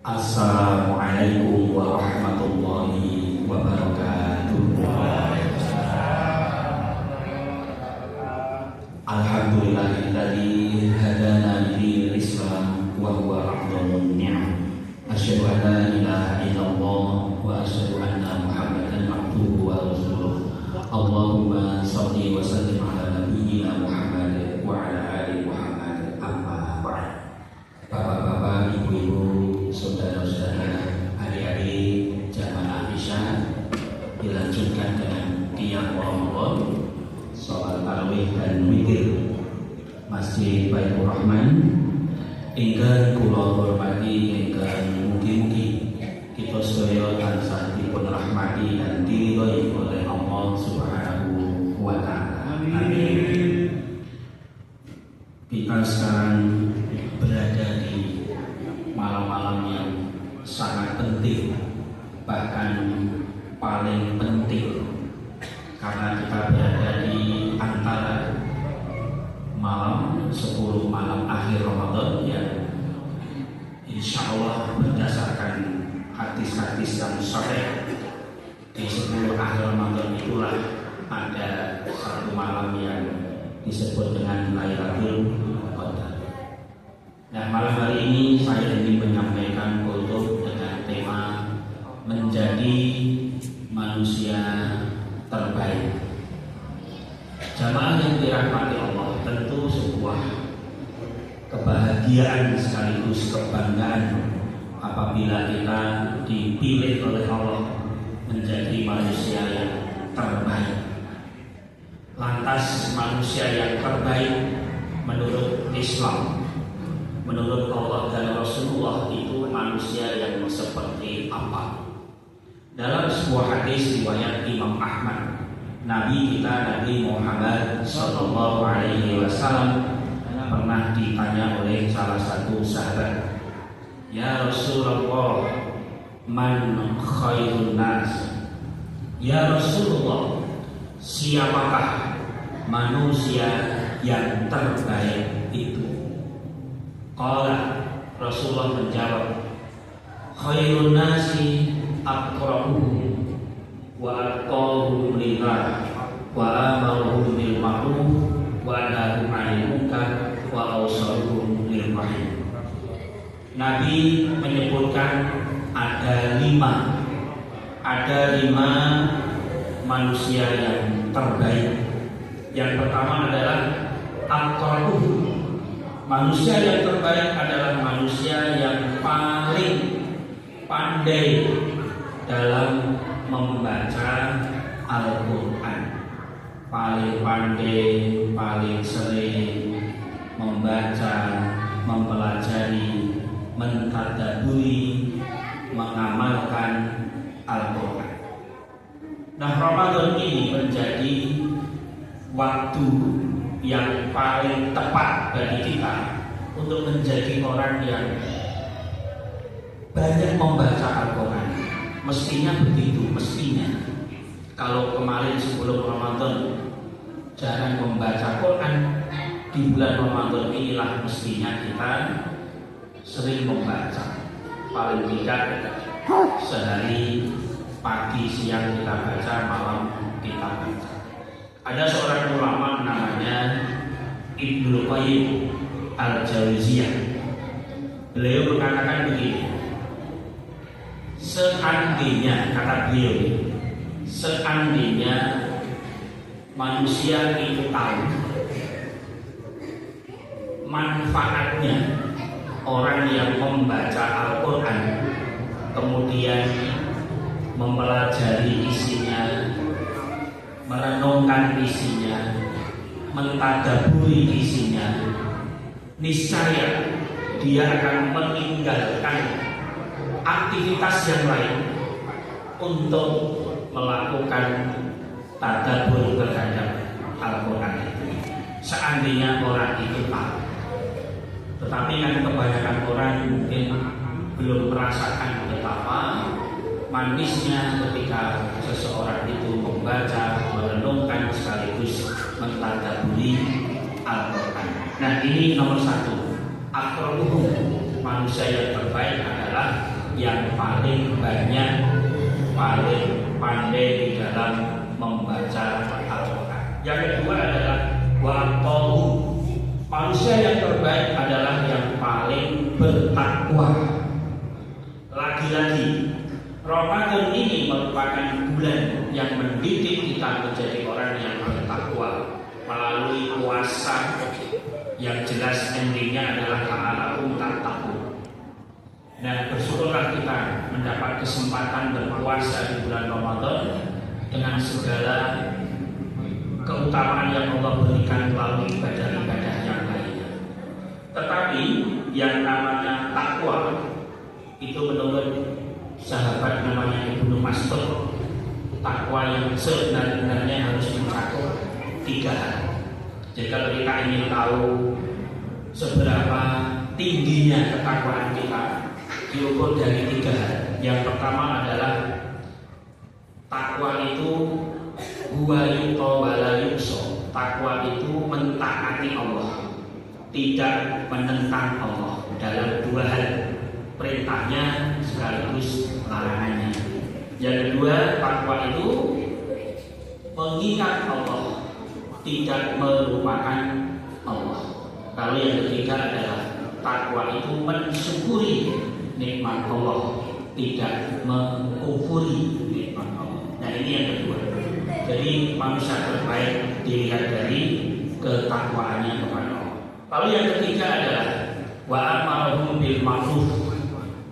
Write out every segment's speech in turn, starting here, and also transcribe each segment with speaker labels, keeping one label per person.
Speaker 1: Assalamualaikum warahmatullahi wabarakatuh. Alhamdulillahilladzi hadana lidinil Islam wa huwa afdhalun ni'am. Asyhadu an la ilaha illallah wa asyhadu anna Muhammadan abduhu wa rasuluh. Allahumma shalli wa sallim ala nabiyyina Muhammad wa ala ali Muhammad. Amma ba'd. Bapak-bapak, ibu-ibu, saudara-saudara, adik-adik jamaah Isya, dilanjutkan dengan qiyam Ramadan, sholat tarawih dan witir Masjid Baitur Rahman. Ingkang kula hormati, ingkang mugi-mugi kita sedaya tansah dipun rahmati dan diridhoi oleh Allah Subhanahu wa taala. Amin. Kita sekarang berada di malam-malam yang sangat penting, bahkan paling penting, karena kita berada di antara malam 10 malam akhir Ramadan yang insya Allah berdasarkan hadis-hadis yang sahih di 10 akhir Ramadan itulah ada satu malam yang disebut dengan Lailatul Qadar. Nah, malam hari ini saya ingin menyampaikan kultur dengan tema menjadi manusia terbaik. Jamaah yang dirahmati Allah, tentu sebuah kebahagiaan sekaligus kebanggaan apabila kita dipilih oleh Allah menjadi manusia yang terbaik. Lantas manusia yang terbaik menurut Islam, menurut Allah dan Rasulullah itu manusia yang seperti apa? Dalam sebuah hadis riwayat Imam Ahmad, Nabi kita Nabi Muhammad Sallallahu Alaihi Wasallam pernah ditanya oleh salah satu sahabat, "Ya Rasulullah, man khairun nas?" Ya Rasulullah, siapakah manusia yang terbaik itu? Qala, Rasulullah menjawab, khairun nasi aqra'uhum wa atqahum lillah wa amaruhum bil ma'ruf wa nahahum 'anil munkar wa awsaluhum lil rahim. Nabi menyebutkan ada lima manusia yang terbaik. Yang pertama adalah aqra'uhum. Manusia yang terbaik adalah manusia yang paling pandai dalam membaca Al-Quran, paling pandai, paling sering membaca, mempelajari, mentadaburi, mengamalkan Al-Quran. Nah, Ramadan ini menjadi waktu yang paling tepat bagi kita untuk menjadi orang yang banyak membaca Al-Quran. Mestinya begitu, mestinya. Kalau kemarin sebelum Ramadan jarang membaca Quran, di bulan Ramadan inilah mestinya kita sering membaca. Paling tidak sehari, pagi, siang kita baca, malam kita baca. Ada seorang ulama namanya Ibnu Qayyim Al-Jauziyah. Beliau mengatakan begini, seandainya, kata beliau, seandainya manusia itu tahu manfaatnya orang yang membaca Al-Quran, kemudian mempelajari isinya, merenungkan isinya, mentadaburi isinya, niscaya dia akan meninggalkan aktivitas yang lain untuk melakukan tadabbur terhadap Al-Quran itu. Seandainya orang itu tahu. Tetapi kan kebanyakan orang mungkin belum merasakan betapa manisnya ketika seseorang itu membaca, merenungkan sekaligus mentadaburi Al-Quran. Nah, ini nomor satu. Aqra'uhum, manusia yang terbaik adalah paling banyak, paling pandai di dalam membaca Al-Quran. Yang kedua adalah waqahu. Manusia yang terbaik adalah yang paling bertakwa. Lagi-lagi Ramadan ini merupakan bulan yang mendidik kita menjadi orang yang bertakwa melalui puasa yang jelas endingnya adalah la'allakum tattaqun. Dan bersyukurlah kita mendapat kesempatan berpuasa di bulan Ramadan dengan segala keutamaan yang Allah berikan melalui ibadah-ibadah yang lainnya. Tetapi yang namanya takwa itu menurut sahabat namanya Ibnu Mas'ud, takwa yang sebenarnya harus mencakup 3 hal. Jadi kalau kita ingin tahu seberapa tingginya ketakwaan kita, diukur dari 3 hal. Yang pertama adalah takwa itu huwa yuta wa la yuso. Takwa itu mentaati Allah, tidak menentang Allah dalam 2 hal, perintahnya sekaligus larangannya. Yang kedua, takwa itu mengingat Allah, tidak melupakan Allah. Lalu yang ketiga adalah takwa itu mensyukuri nikmat Allah, tidak mengkufuri nikmat Allah. Nah, ini yang kedua. Jadi manusia terbaik dilihat dari ketakwaannya kepada Allah. Lalu yang ketiga adalah wa amarahum bil ma'ruf.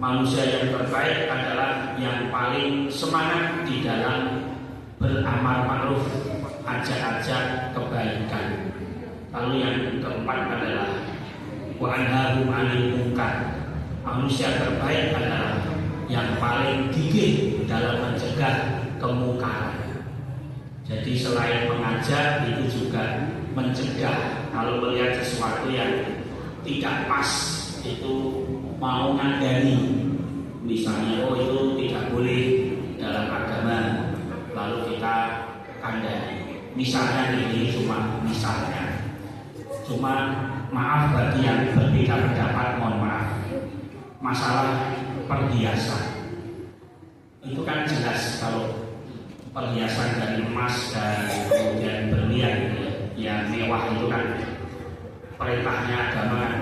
Speaker 1: Manusia yang terbaik adalah yang paling semangat di dalam beramal ma'ruf, ajak-ajak kebaikan. Lalu yang keempat adalah wa anhahum 'anil munkar. Manusia terbaik adalah yang paling gigih dalam mencegah kemungkaran. Jadi selain mengajak, itu juga mencegah. Kalau melihat sesuatu yang tidak pas, itu mau ngandani. Misalnya, oh itu tidak boleh dalam agama, lalu kita kandani. Misalnya ini cuma misalnya. Cuma maaf bagi yang berbeda pendapat, mohon maaf. Masalah perhiasan itu kan jelas, kalau perhiasan dari emas dan kemudian berlian yang mewah itu kan perintahnya agama kan,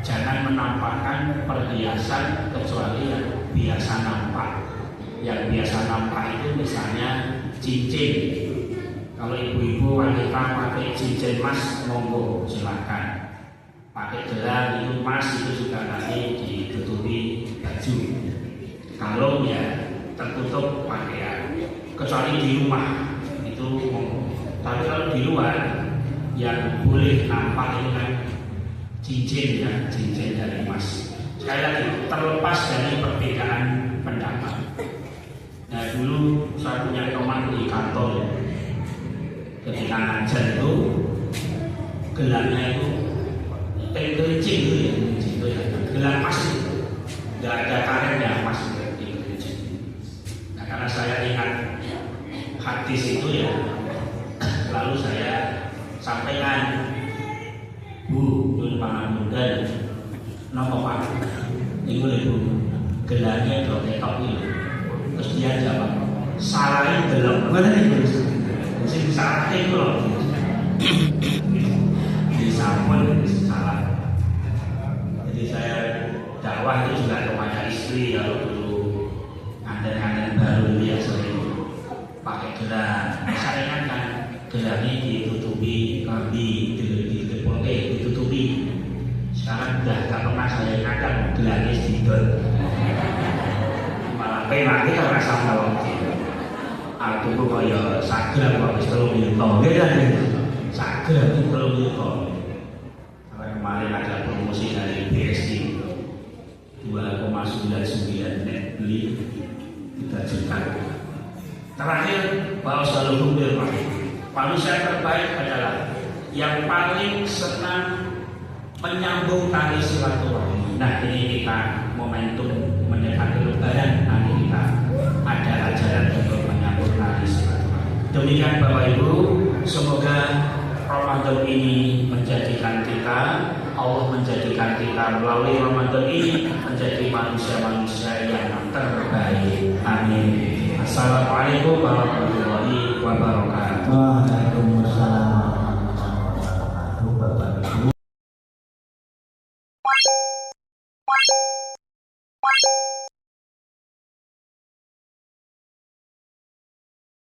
Speaker 1: jangan menampakkan perhiasan kecuali yang biasa nampak. Yang biasa nampak itu misalnya cincin. Kalau ibu-ibu wanita pakai cincin emas, monggo silakan. Pakai gelang itu emas, itu juga nanti ditutupi baju. Kalau ya tertutup pakaian, kecuali di rumah itu monggo. Tapi kalau di luar yang boleh nampak itu kan cincin, ya, cincin dari emas. Sekali lagi, terlepas dari perbedaan pendapat. Nah, dulu saya punya teman di kantor, ketika ngajar itu gelangnya itu kerincing gitu ya, gelang emas itu nggak ada karetnya, emas itu. Nah, karena saya ingat hadis itu ya, lalu saya sampaikan, Bu, Yun Pangapunten, napa Pak? Iku lho Bu, gelangnya do ketok iki. Terus dia jawab, salahin delok. Ngoten iki. Sing salah iku lho. Disampun salah. Jadi saya dakwah itu juga kepada istri, kalau dulu anten-anten baru dia sering pakai gelang. Saya ingatkan, gelangnya ditutupi kambi, ditutupi. Sekarang sudah tak pernah saya ingatkan gelangnya sedikit. Malah pengen kita rasa kalau aku kok kaya sagel kok wis 3 juta. Nggih kan? Sagel itu 3 juta. Karena kemarin ada promosi dari BSD 2,99 net beli 3 juta. Terakhir, bahwa selalu manusia terbaik adalah yang paling senang menyambung tali silaturahmi. Nah, ini kita momentum mendekati Lebaran, nanti kita ada ajaran untuk menyambung tali silaturahmi. Demikian Bapak Ibu, semoga Ramadan ini menjadikan kita Allah menjadikan kita melalui Ramadan ini menjadi manusia-manusia yang terbaik. Amin. Assalamualaikum warahmatullahi wabarakatuh.